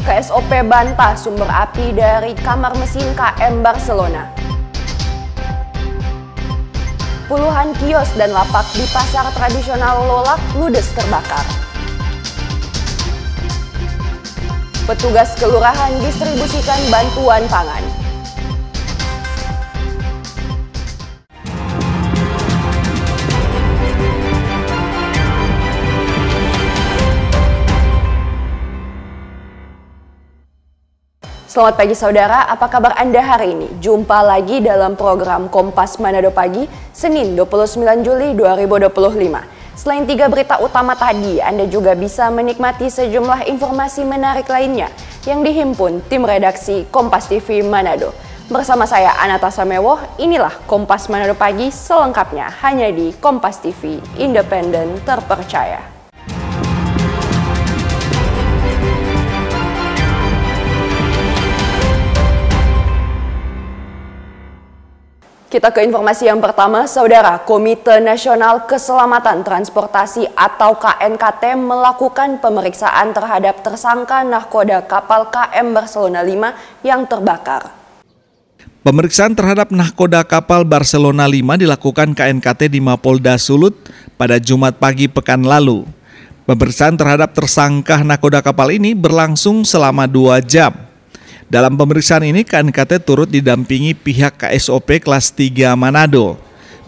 KSOP bantah sumber api dari kamar mesin KM Barcelona. Puluhan kios dan lapak di pasar tradisional Lolak ludes terbakar. Petugas kelurahan distribusikan bantuan pangan. Selamat pagi saudara, apa kabar Anda hari ini? Jumpa lagi dalam program Kompas Manado Pagi, Senin 29 Juli 2025. Selain 3 berita utama tadi, Anda juga bisa menikmati sejumlah informasi menarik lainnya yang dihimpun tim redaksi Kompas TV Manado. Bersama saya Anata Samewoh, inilah Kompas Manado Pagi selengkapnya hanya di Kompas TV, independen terpercaya. Kita ke informasi yang pertama, Saudara. Komite Nasional Keselamatan Transportasi atau KNKT melakukan pemeriksaan terhadap tersangka nahkoda kapal KM Barcelona 5 yang terbakar. Pemeriksaan terhadap nahkoda kapal Barcelona 5 dilakukan KNKT di Mapolda Sulut pada Jumat pagi pekan lalu. Pemeriksaan terhadap tersangka nahkoda kapal ini berlangsung selama 2 jam. Dalam pemeriksaan ini, KNKT turut didampingi pihak KSOP kelas 3 Manado.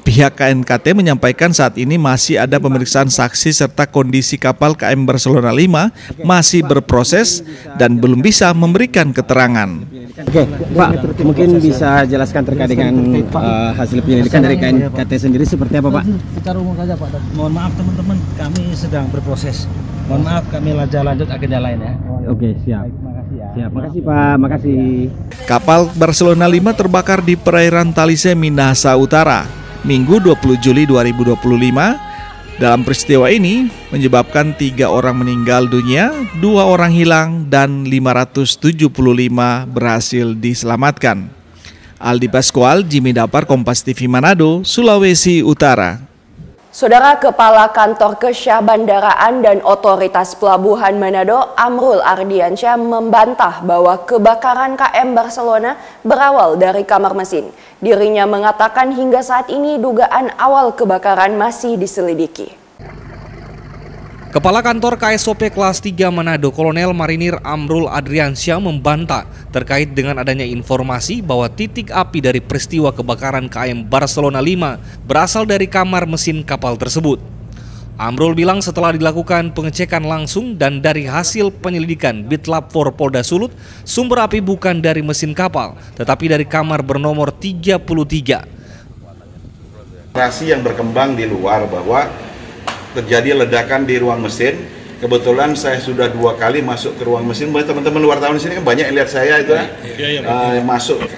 Pihak KNKT menyampaikan saat ini masih ada pemeriksaan saksi serta kondisi kapal KM Barcelona 5 masih berproses dan belum bisa memberikan keterangan. Oke, Pak, mungkin bisa jelaskan terkait dengan hasil penyelidikan dari KNKT sendiri seperti apa, Pak? Secara umum saja, Pak. Mohon maaf teman-teman, kami sedang berproses. Mohon maaf, kami lanjut agenda lain ya. Oke, siap. Baik, makasih ya. Siap, makasih Pak, makasih. Kapal Barcelona 5 terbakar di perairan Talise, Minahasa Utara, Minggu 20 Juli 2025. Dalam peristiwa ini menyebabkan 3 orang meninggal dunia, 2 orang hilang, dan 575 berhasil diselamatkan. Aldi Pascual, Jimmy Dapar, Kompas TV Manado, Sulawesi Utara. Saudara, Kepala Kantor Kesyah Bandaraan dan Otoritas Pelabuhan Manado, Amrul Ardiansyah, membantah bahwa kebakaran KM Barcelona berawal dari kamar mesin. Dirinya mengatakan hingga saat ini dugaan awal kebakaran masih diselidiki. Kepala Kantor KSOP kelas 3 Manado, Kolonel Marinir Amrul Ardiansyah membantah terkait dengan adanya informasi bahwa titik api dari peristiwa kebakaran KM Barcelona 5 berasal dari kamar mesin kapal tersebut. Amrul bilang setelah dilakukan pengecekan langsung dan dari hasil penyelidikan Bitlab 4 Polda Sulut, sumber api bukan dari mesin kapal, tetapi dari kamar bernomor 33. Informasi yang berkembang di luar bahwa terjadi ledakan di ruang mesin. Kebetulan saya sudah 2 kali masuk ke ruang mesin. Teman-teman wartawan di sini kan banyak yang lihat saya itu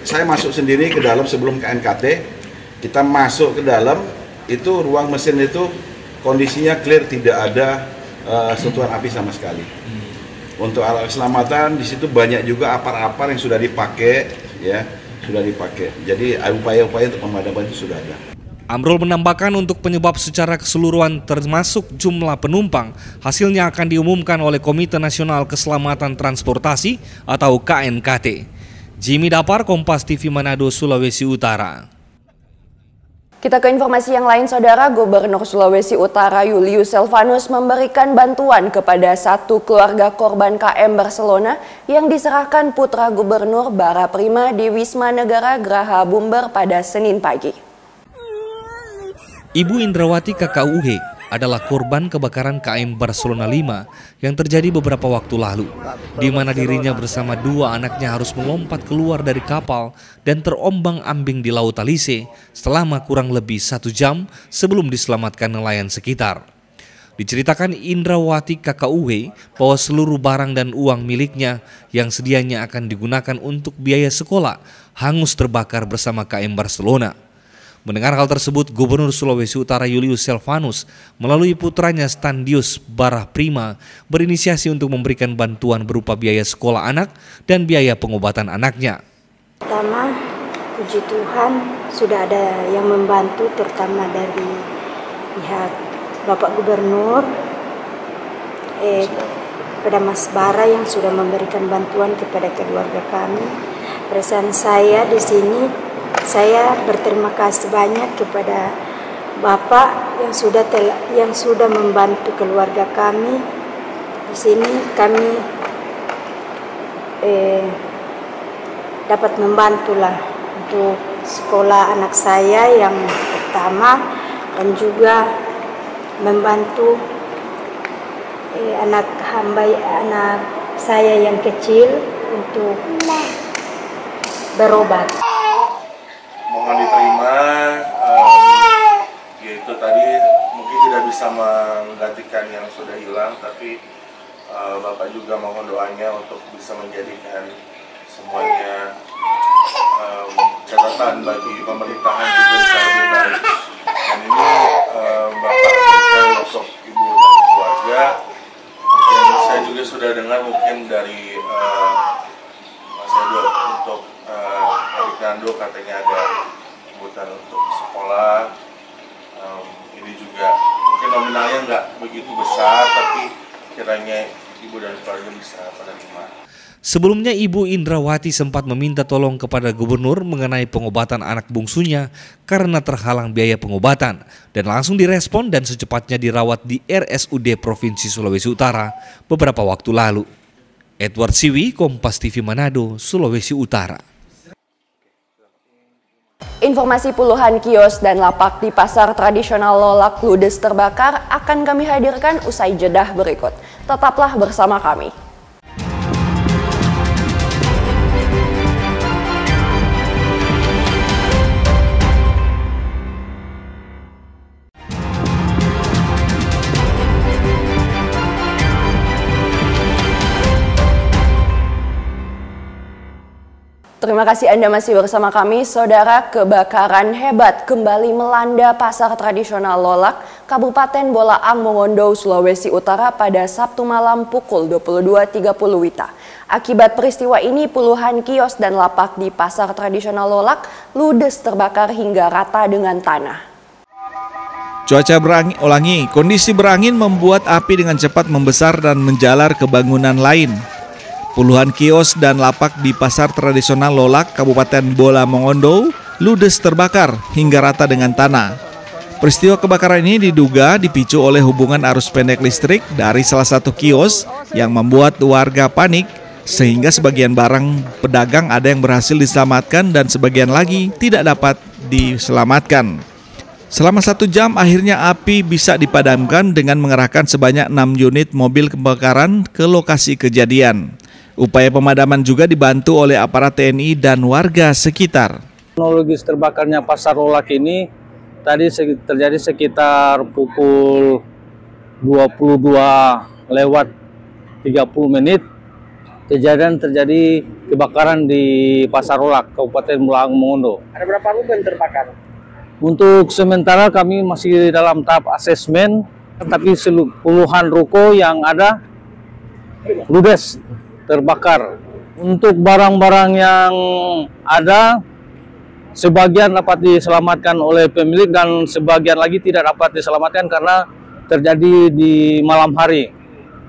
saya masuk sendiri ke dalam sebelum KNKT. Kita masuk ke dalam, itu ruang mesin itu kondisinya clear, tidak ada sentuhan api sama sekali. Untuk alat keselamatan di situ banyak juga apar-apar yang sudah dipakai, ya, sudah dipakai. Jadi upaya-upaya untuk pemadaman itu sudah ada. Amrul menambahkan untuk penyebab secara keseluruhan termasuk jumlah penumpang, hasilnya akan diumumkan oleh Komite Nasional Keselamatan Transportasi atau KNKT. Jimmy Dapar, Kompas TV Manado, Sulawesi Utara. Kita ke informasi yang lain, Saudara. Gubernur Sulawesi Utara Julius Selvanus memberikan bantuan kepada 1 keluarga korban KM Barcelona yang diserahkan putra gubernur Bara Prima di Wisma Negara Graha Bumber pada Senin pagi. Ibu Indrawati KKUH adalah korban kebakaran KM Barcelona 5 yang terjadi beberapa waktu lalu, di mana dirinya bersama 2 anaknya harus melompat keluar dari kapal dan terombang-ambing di Laut Talise selama kurang lebih 1 jam sebelum diselamatkan nelayan sekitar. Diceritakan Indrawati KKUH bahwa seluruh barang dan uang miliknya yang sedianya akan digunakan untuk biaya sekolah hangus terbakar bersama KM Barcelona. Mendengar hal tersebut, Gubernur Sulawesi Utara Julius Selvanus melalui putranya Standius Bara Prima berinisiasi untuk memberikan bantuan berupa biaya sekolah anak dan biaya pengobatan anaknya. Pertama, puji Tuhan sudah ada yang membantu, terutama dari pihak Bapak Gubernur, kepada Mas Bara yang sudah memberikan bantuan kepada keluarga kami. Perasaan saya di sini, saya berterima kasih banyak kepada Bapak yang sudah membantu keluarga kami. Di sini kami dapat membantulah untuk sekolah anak saya yang pertama, dan juga membantu anak saya yang kecil untuk berobat. Mohon diterima, yaitu tadi mungkin tidak bisa menggantikan yang sudah hilang, tapi Bapak juga mohon doanya untuk bisa menjadikan semuanya catatan bagi pemerintahan juga bisa lebih baik. Dan ini Bapak berikan untuk Ibu dan keluarga. Mungkin saya juga sudah dengar mungkin dari Mas Edo untuk adik Nando katanya ada kebutuhan untuk sekolah. Ini juga mungkin nominalnya nggak begitu besar, tapi kiranya Ibu dan keluarga bisa menerima. Sebelumnya Ibu Indrawati sempat meminta tolong kepada gubernur mengenai pengobatan anak bungsunya karena terhalang biaya pengobatan, dan langsung direspon dan secepatnya dirawat di RSUD Provinsi Sulawesi Utara beberapa waktu lalu. Edward Siwi, Kompas TV Manado, Sulawesi Utara. Informasi puluhan kios dan lapak di pasar tradisional Lolak ludes terbakar akan kami hadirkan usai jedah berikut. Tetaplah bersama kami. Terima kasih Anda masih bersama kami, Saudara. Kebakaran hebat kembali melanda pasar tradisional Lolak, Kabupaten Bolaang Mongondo, Sulawesi Utara pada Sabtu malam pukul 22.30 WITA. Akibat peristiwa ini, puluhan kios dan lapak di pasar tradisional Lolak ludes terbakar hingga rata dengan tanah. Cuaca berangi, kondisi berangin membuat api dengan cepat membesar dan menjalar ke bangunan lain. Puluhan kios dan lapak di pasar tradisional Lolak, Kabupaten Bola Mongondo, ludes terbakar hingga rata dengan tanah. Peristiwa kebakaran ini diduga dipicu oleh hubungan arus pendek listrik dari salah satu kios yang membuat warga panik, sehingga sebagian barang pedagang ada yang berhasil diselamatkan dan sebagian lagi tidak dapat diselamatkan. Selama 1 jam akhirnya api bisa dipadamkan dengan mengerahkan sebanyak 6 unit mobil kebakaran ke lokasi kejadian. Upaya pemadaman juga dibantu oleh aparat TNI dan warga sekitar. Kronologis terbakarnya pasar Lolak ini tadi terjadi sekitar pukul 22:30. Kejadian terjadi kebakaran di pasar Lolak, Kabupaten Bolaang Mongondo. Ada berapa rumah yang terbakar? Untuk sementara kami masih dalam tahap asesmen, tapi puluhan ruko yang ada ludes terbakar. Untuk barang-barang yang ada, sebagian dapat diselamatkan oleh pemilik dan sebagian lagi tidak dapat diselamatkan karena terjadi di malam hari.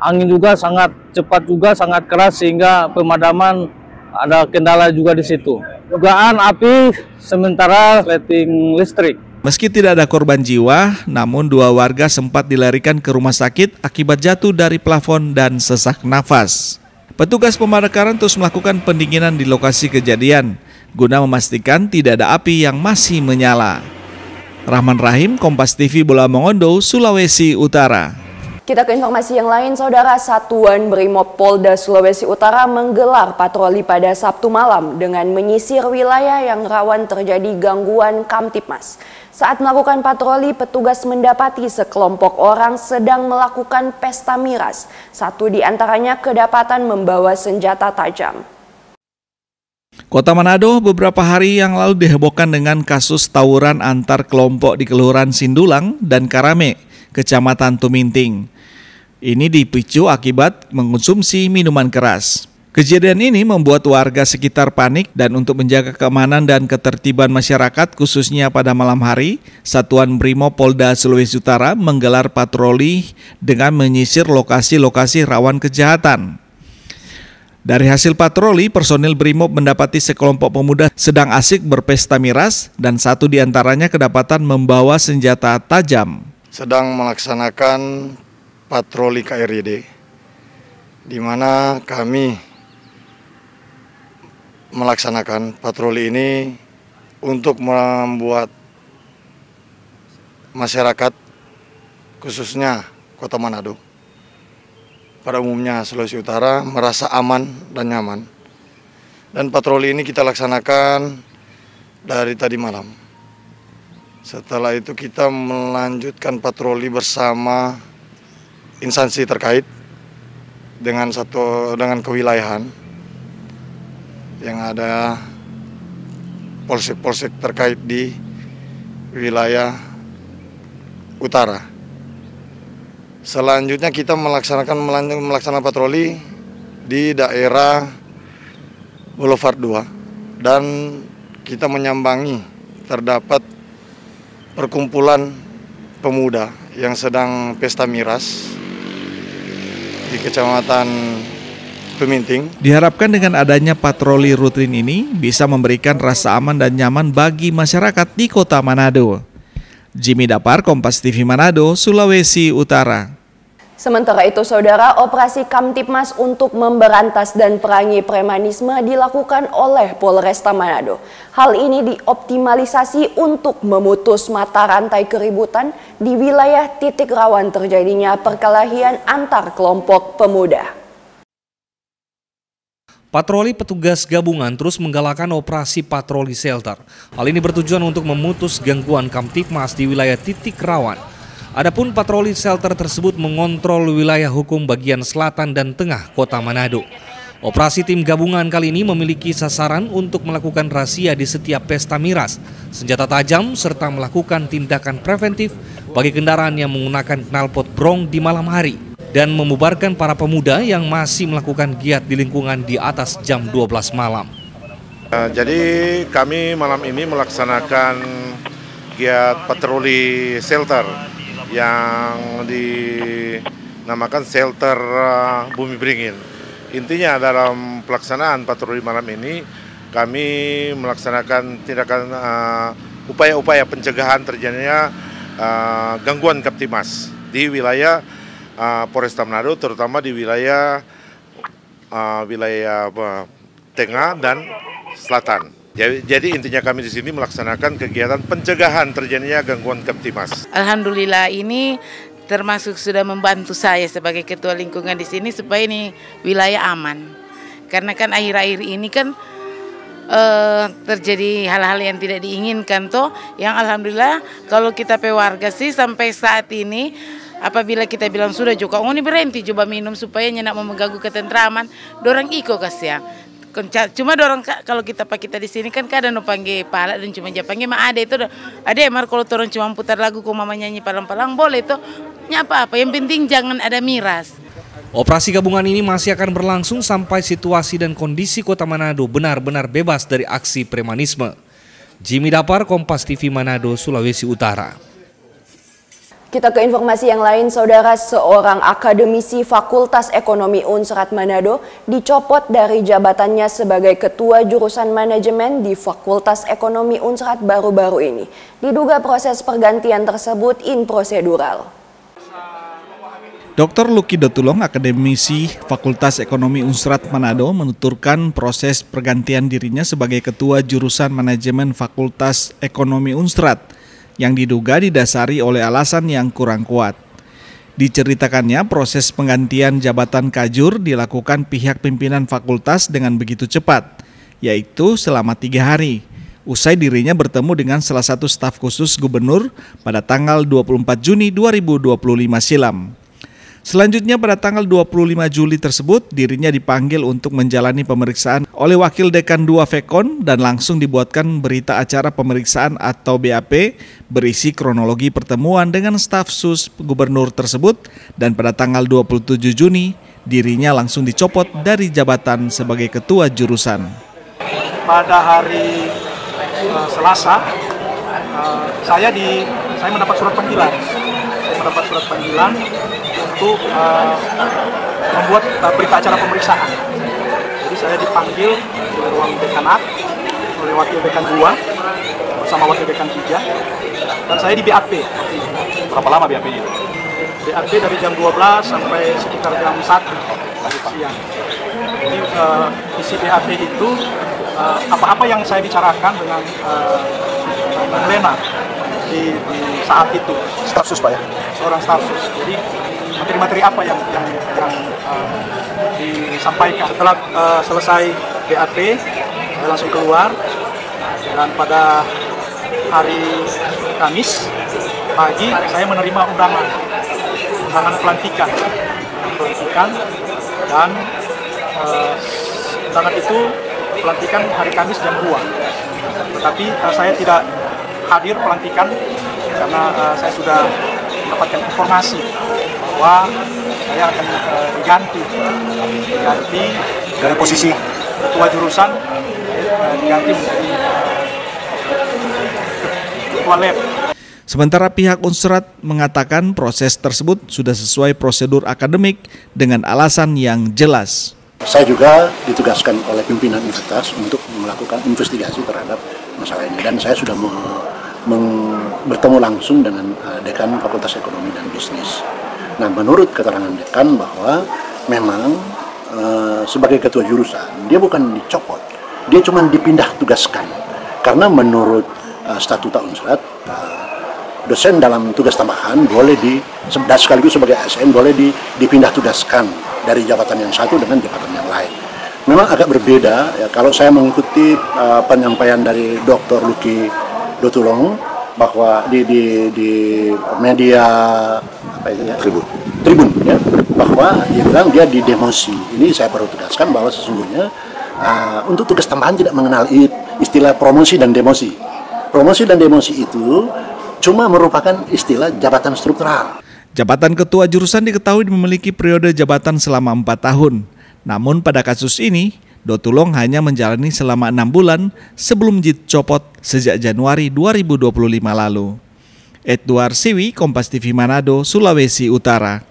Angin juga sangat cepat juga, sangat keras sehingga pemadaman ada kendala juga di situ. Dugaan api sementara rating listrik. Meski tidak ada korban jiwa, namun 2 warga sempat dilarikan ke rumah sakit akibat jatuh dari plafon dan sesak nafas. Petugas pemadaman terus melakukan pendinginan di lokasi kejadian guna memastikan tidak ada api yang masih menyala. Rahman Rahim, Kompas TV Bola Mongondo, Sulawesi Utara. Kita ke informasi yang lain, Saudara. Satuan Brimob Polda Sulawesi Utara menggelar patroli pada Sabtu malam dengan menyisir wilayah yang rawan terjadi gangguan Kamtipmas. Saat melakukan patroli, petugas mendapati sekelompok orang sedang melakukan pesta miras. Satu di antaranya kedapatan membawa senjata tajam. Kota Manado beberapa hari yang lalu dihebohkan dengan kasus tawuran antar kelompok di Kelurahan Sindulang dan Karame, Kecamatan Tuminting. Ini dipicu akibat mengonsumsi minuman keras. Kejadian ini membuat warga sekitar panik dan untuk menjaga keamanan dan ketertiban masyarakat khususnya pada malam hari, Satuan Brimob Polda Sulawesi Utara menggelar patroli dengan menyisir lokasi-lokasi rawan kejahatan. Dari hasil patroli, personil Brimob mendapati sekelompok pemuda sedang asik berpesta miras dan satu di antaranya kedapatan membawa senjata tajam. Sedang melaksanakan patroli KRYD, di mana kami melaksanakan patroli ini untuk membuat masyarakat, khususnya Kota Manado, pada umumnya Sulawesi Utara, merasa aman dan nyaman. Dan patroli ini kita laksanakan dari tadi malam. Setelah itu kita melanjutkan patroli bersama instansi terkait dengan kewilayahan yang ada polsek-polsek terkait di wilayah utara. Selanjutnya kita melaksanakan patroli di daerah Boulevard 2 dan kita menyambangi terdapat perkumpulan pemuda yang sedang pesta miras di Kecamatan Peminting. Diharapkan dengan adanya patroli rutin ini bisa memberikan rasa aman dan nyaman bagi masyarakat di Kota Manado. Jimmy Dapar, Kompas TV Manado, Sulawesi Utara. Sementara itu, Saudara, operasi Kamtipmas untuk memberantas dan perangi premanisme dilakukan oleh Polresta Manado. Hal ini dioptimalisasi untuk memutus mata rantai keributan di wilayah titik rawan terjadinya perkelahian antar kelompok pemuda. Patroli petugas gabungan terus menggalakkan operasi patroli shelter. Hal ini bertujuan untuk memutus gangguan Kamtipmas di wilayah titik rawan. Adapun patroli shelter tersebut mengontrol wilayah hukum bagian selatan dan tengah Kota Manado. Operasi tim gabungan kali ini memiliki sasaran untuk melakukan razia di setiap pesta miras, senjata tajam, serta melakukan tindakan preventif bagi kendaraan yang menggunakan knalpot brong di malam hari dan membubarkan para pemuda yang masih melakukan giat di lingkungan di atas jam 12 malam. Jadi kami malam ini melaksanakan giat patroli shelter yang dinamakan shelter Bumi Beringin. Intinya dalam pelaksanaan patroli malam ini kami melaksanakan tindakan upaya-upaya pencegahan terjadinya gangguan Kamtipmas di wilayah Polresta Manado, terutama di wilayah tengah dan selatan. Jadi intinya kami di sini melaksanakan kegiatan pencegahan terjadinya gangguan Kamtipmas. Alhamdulillah ini termasuk sudah membantu saya sebagai ketua lingkungan di sini supaya ini wilayah aman. Karena kan akhir-akhir ini kan terjadi hal-hal yang tidak diinginkan toh, yang alhamdulillah kalau kita warga sih sampai saat ini apabila kita bilang sudah juga ini berhenti coba minum supaya nyenak mengganggu ketentraman, dorang iko kasih. Cuma dorong kalau kita di sini kan kadang no panggil pala dan cuma panggil mah ada itu ada emar kalau orang cuma putar lagu kok mama nyanyi palang-palang boleh itu nyapa apa yang penting jangan ada miras. Operasi gabungan ini masih akan berlangsung sampai situasi dan kondisi Kota Manado benar-benar bebas dari aksi premanisme. Jimmy Dapar, Kompas TV Manado, Sulawesi Utara. Kita ke informasi yang lain, Saudara. Seorang akademisi Fakultas Ekonomi Unserat Manado dicopot dari jabatannya sebagai Ketua Jurusan Manajemen di Fakultas Ekonomi Unserat baru-baru ini. Diduga proses pergantian tersebut inprosedural. Dr. Lucky Dotulong, akademisi Fakultas Ekonomi Unserat Manado, menuturkan proses pergantian dirinya sebagai Ketua Jurusan Manajemen Fakultas Ekonomi Unserat yang diduga didasari oleh alasan yang kurang kuat. Diceritakannya, proses penggantian jabatan kajur dilakukan pihak pimpinan fakultas dengan begitu cepat, yaitu selama 3 hari. Usai dirinya bertemu dengan salah satu staf khusus gubernur pada tanggal 24 Juni 2025 silam. Selanjutnya pada tanggal 25 Juli tersebut, dirinya dipanggil untuk menjalani pemeriksaan oleh Wakil Dekan 2 Fekon dan langsung dibuatkan berita acara pemeriksaan atau BAP berisi kronologi pertemuan dengan staf sus gubernur tersebut dan pada tanggal 27 Juni dirinya langsung dicopot dari jabatan sebagai ketua jurusan. Pada hari Selasa, saya mendapat surat panggilan. Saya mendapat surat panggilan untuk membuat berita acara pemeriksaan. Jadi saya dipanggil di ruang dekanat oleh wakil dekan 2 bersama wakil dekan 3, dan saya di BAP. Berapa lama BAP ini? BAP dari jam 12 sampai sekitar jam 1 siang. Jadi isi BAP itu apa-apa yang saya bicarakan dengan Lena di saat itu. Staf sus Pak ya? Seorang staf sus. Jadi materi-materi apa yang disampaikan. Setelah selesai BAP, saya langsung keluar, dan pada hari Kamis pagi saya menerima undangan pelantikan, dan undangan itu pelantikan hari Kamis jam 2. Tetapi saya tidak hadir pelantikan karena saya sudah mendapatkan informasi bahwa saya akan diganti dari posisi ketua jurusan, diganti menjadi ketua lab. Sementara pihak Unstrat mengatakan proses tersebut sudah sesuai prosedur akademik dengan alasan yang jelas. Saya juga ditugaskan oleh pimpinan universitas untuk melakukan investigasi terhadap masalah ini, dan saya sudah bertemu langsung dengan dekan Fakultas Ekonomi dan Bisnis. Nah, menurut keterangan dekan bahwa memang sebagai ketua jurusan dia bukan dicopot, dia cuma dipindah tugaskan, karena menurut statuta Unstrat dosen dalam tugas tambahan boleh sekaligus sebagai ASN boleh dipindah tugaskan dari jabatan yang satu dengan jabatan yang lain. Memang agak berbeda ya, kalau saya mengikuti penyampaian dari Dr. Luki Dotulong bahwa di media apa itu ya? Tribun ya, bahwa dia bilang dia didemosi. Ini saya perlu tegaskan bahwa sesungguhnya untuk tugas tambahan tidak mengenal istilah promosi dan demosi. Promosi dan demosi itu cuma merupakan istilah jabatan struktural. Jabatan ketua jurusan diketahui memiliki periode jabatan selama 4 tahun. Namun pada kasus ini, Dotulong hanya menjalani selama 6 bulan sebelum dicopot sejak Januari 2025 lalu. Edward Siwi, Kompas TV Manado, Sulawesi Utara.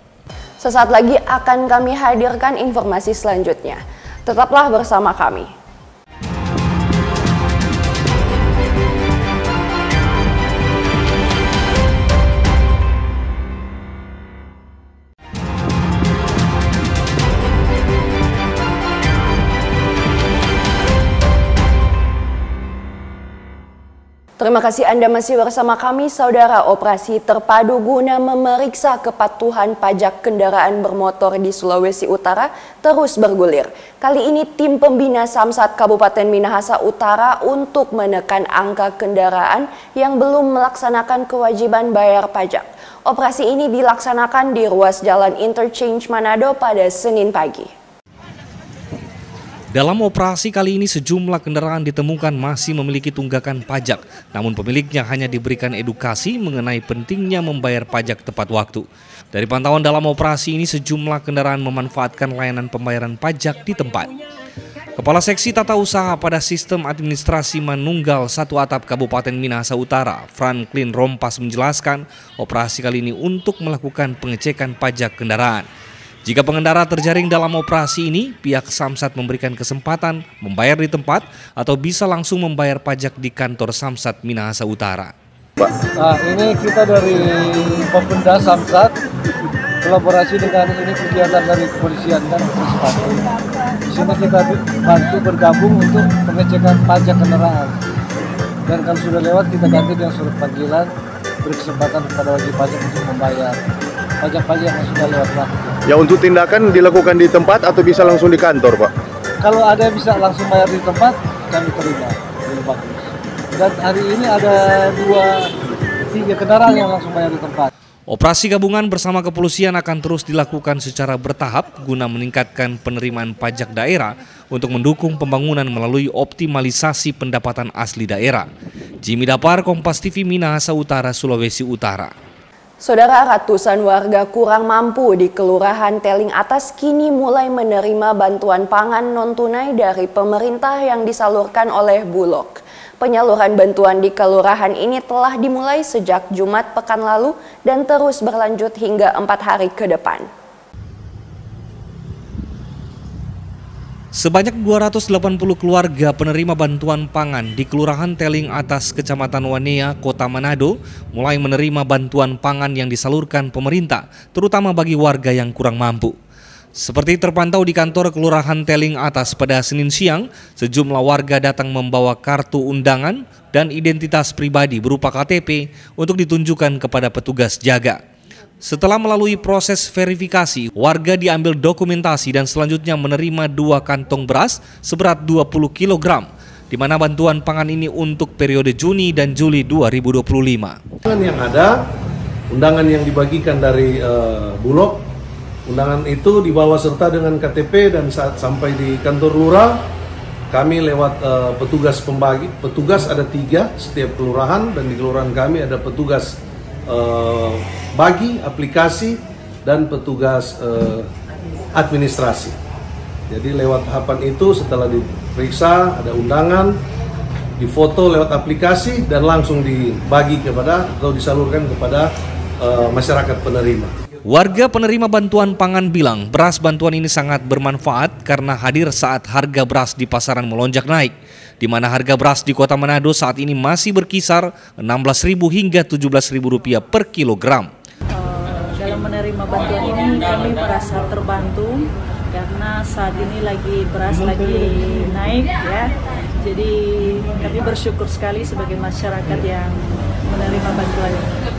Sesaat lagi akan kami hadirkan informasi selanjutnya. Tetaplah bersama kami. Terima kasih Anda masih bersama kami, Saudara. Operasi terpadu guna memeriksa kepatuhan pajak kendaraan bermotor di Sulawesi Utara terus bergulir. Kali ini tim pembina Samsat Kabupaten Minahasa Utara untuk menekan angka kendaraan yang belum melaksanakan kewajiban bayar pajak. Operasi ini dilaksanakan di ruas Jalan Interchange Manado pada Senin pagi. Dalam operasi kali ini sejumlah kendaraan ditemukan masih memiliki tunggakan pajak, namun pemiliknya hanya diberikan edukasi mengenai pentingnya membayar pajak tepat waktu. Dari pantauan dalam operasi ini sejumlah kendaraan memanfaatkan layanan pembayaran pajak di tempat. Kepala Seksi Tata Usaha pada Sistem Administrasi Manunggal Satu Atap Kabupaten Minahasa Utara, Franklin Rompas menjelaskan operasi kali ini untuk melakukan pengecekan pajak kendaraan. Jika pengendara terjaring dalam operasi ini, pihak Samsat memberikan kesempatan membayar di tempat atau bisa langsung membayar pajak di kantor Samsat Minahasa Utara. Nah, ini kita dari Pemda Samsat kolaborasi dengan ini kegiatan dari kepolisian dan sesuatu. Di sini kita bantu bergabung untuk pengecekan pajak kendaraan. Dan kalau sudah lewat kita ganti dengan surat panggilan, berkesempatan kepada wajib pajak untuk membayar pajak-pajak yang sudah lewat waktu. Ya, untuk tindakan dilakukan di tempat atau bisa langsung di kantor, Pak? Kalau ada bisa langsung bayar di tempat, kami terima. Lebih bagus. Dan hari ini ada 2-3 kendaraan yang langsung bayar di tempat. Operasi gabungan bersama kepolisian akan terus dilakukan secara bertahap guna meningkatkan penerimaan pajak daerah untuk mendukung pembangunan melalui optimalisasi pendapatan asli daerah. Jimmy Dapar, Kompas TV Minahasa Utara, Sulawesi Utara. Saudara, ratusan warga kurang mampu di Kelurahan Teling Atas kini mulai menerima bantuan pangan non-tunai dari pemerintah yang disalurkan oleh Bulog. Penyaluran bantuan di kelurahan ini telah dimulai sejak Jumat pekan lalu dan terus berlanjut hingga 4 hari ke depan. Sebanyak 280 keluarga penerima bantuan pangan di Kelurahan Teling Atas, Kecamatan Wanea, Kota Manado, mulai menerima bantuan pangan yang disalurkan pemerintah, terutama bagi warga yang kurang mampu. Seperti terpantau di kantor Kelurahan Teling Atas pada Senin siang, sejumlah warga datang membawa kartu undangan dan identitas pribadi berupa KTP untuk ditunjukkan kepada petugas jaga. Setelah melalui proses verifikasi, warga diambil dokumentasi dan selanjutnya menerima 2 kantong beras seberat 20 kg, di mana bantuan pangan ini untuk periode Juni dan Juli 2025. Undangan yang ada, undangan yang dibagikan dari Bulog, undangan itu dibawa serta dengan KTP, dan saat sampai di kantor lurah, kami lewat petugas pembagi. Petugas ada 3 setiap kelurahan, dan di kelurahan kami ada petugas bagi aplikasi dan petugas administrasi. Jadi lewat tahapan itu, setelah diperiksa ada undangan, difoto lewat aplikasi dan langsung dibagi kepada atau disalurkan kepada masyarakat penerima. Warga penerima bantuan pangan bilang beras bantuan ini sangat bermanfaat karena hadir saat harga beras di pasaran melonjak naik, di mana harga beras di Kota Manado saat ini masih berkisar Rp16.000 hingga Rp17.000 per kilogram. Dalam menerima bantuan ini kami merasa terbantu karena saat ini beras lagi naik ya. Jadi kami bersyukur sekali sebagai masyarakat yang menerima bantuan ini.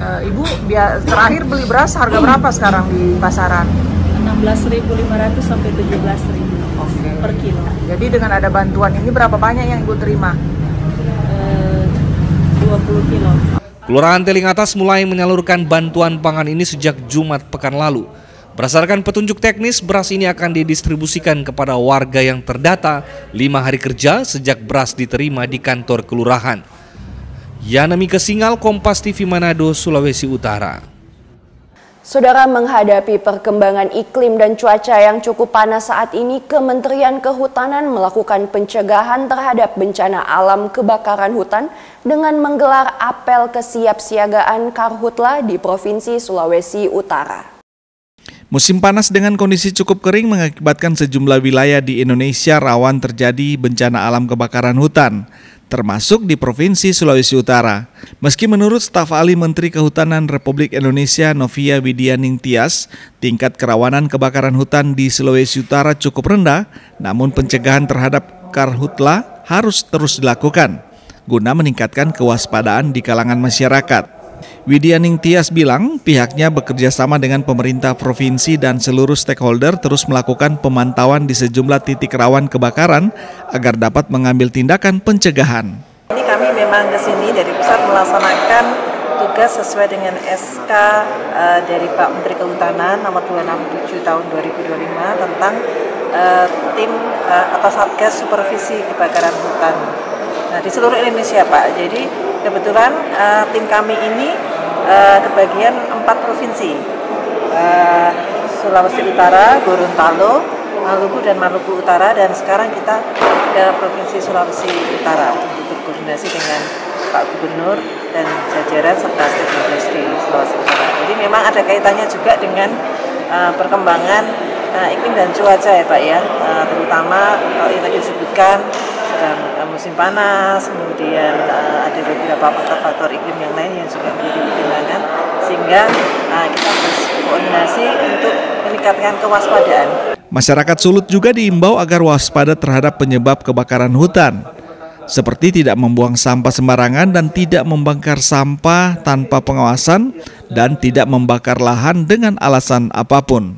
Ibu terakhir beli beras harga berapa sekarang di pasaran? 16.500 sampai 17.000 per kilo. Jadi dengan ada bantuan ini berapa banyak yang Ibu terima? 20 kilo. Kelurahan Teling Atas mulai menyalurkan bantuan pangan ini sejak Jumat pekan lalu. Berdasarkan petunjuk teknis, beras ini akan didistribusikan kepada warga yang terdata 5 hari kerja sejak beras diterima di kantor kelurahan. Yana Mika Singal, Kompas TV Manado, Sulawesi Utara. Saudara, menghadapi perkembangan iklim dan cuaca yang cukup panas saat ini, Kementerian Kehutanan melakukan pencegahan terhadap bencana alam kebakaran hutan dengan menggelar apel kesiapsiagaan Karhutla di Provinsi Sulawesi Utara. Musim panas dengan kondisi cukup kering mengakibatkan sejumlah wilayah di Indonesia rawan terjadi bencana alam kebakaran hutan, termasuk di Provinsi Sulawesi Utara. Meski menurut staf ahli Menteri Kehutanan Republik Indonesia Novia Widianing Tias, tingkat kerawanan kebakaran hutan di Sulawesi Utara cukup rendah, namun pencegahan terhadap karhutla harus terus dilakukan guna meningkatkan kewaspadaan di kalangan masyarakat. Widianing Tias bilang pihaknya bekerja sama dengan pemerintah provinsi dan seluruh stakeholder terus melakukan pemantauan di sejumlah titik rawan kebakaran agar dapat mengambil tindakan pencegahan. Ini kami memang ke sini dari pusat melaksanakan tugas sesuai dengan SK dari Pak Menteri Kehutanan nomor 267 tahun 2025 tentang tim atau Satgas Supervisi Kebakaran Hutan. Nah, di seluruh Indonesia, Pak. Jadi kebetulan tim kami ini kebagian 4 provinsi, Sulawesi Utara, Gorontalo, Maluku dan Maluku Utara, dan sekarang kita ke Provinsi Sulawesi Utara untuk berkoordinasi dengan Pak Gubernur dan jajaran serta stakeholders di Sulawesi Utara. Jadi memang ada kaitannya juga dengan perkembangan iklim dan cuaca ya Pak ya, terutama kalau yang tadi disebutkan sedang musim panas, kemudian ada beberapa faktor-faktor iklim yang lain yang juga menjadi pertimbangan, sehingga kita harus koordinasi untuk meningkatkan kewaspadaan. Masyarakat Sulut juga diimbau agar waspada terhadap penyebab kebakaran hutan, seperti tidak membuang sampah sembarangan dan tidak membakar sampah tanpa pengawasan dan tidak membakar lahan dengan alasan apapun.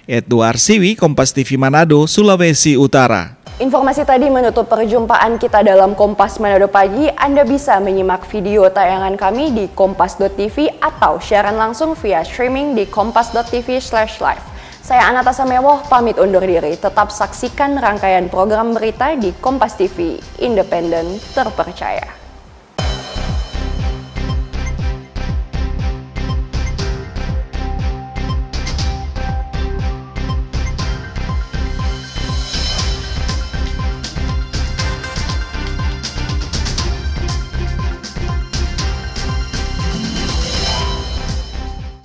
Edward Siwi, Kompas TV Manado, Sulawesi Utara. Informasi tadi menutup perjumpaan kita dalam Kompas Manado Pagi. Anda bisa menyimak video tayangan kami di kompas.tv atau siaran langsung via streaming di kompas.tv/live. Saya Anata Samewoh pamit undur diri. Tetap saksikan rangkaian program berita di Kompas TV, independen, terpercaya.